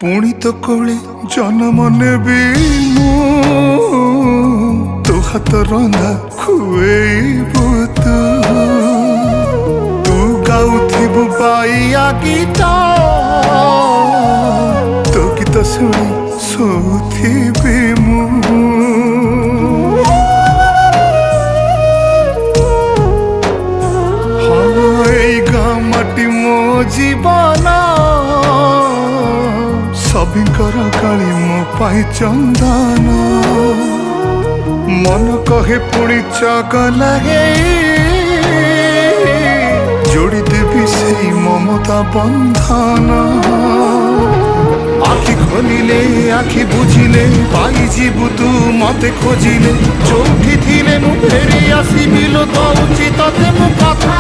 पुणी तो कोले जन्म नेबी तो हाथ रंधा खुएबू तू गाउथिबु बाइया गीत तो गीत शुणी शोथिबी मु मो जीवन सभिंकर काली मो पाई चंदन मन कहे पुणी चगला जोड़ी देवी से ममता बंधन आखि खोलिले आखि बुझिले पाई जीवु तू मते खोजिले जोठी थिले मु फेरी आसीबि लो दउची तते मु कथा।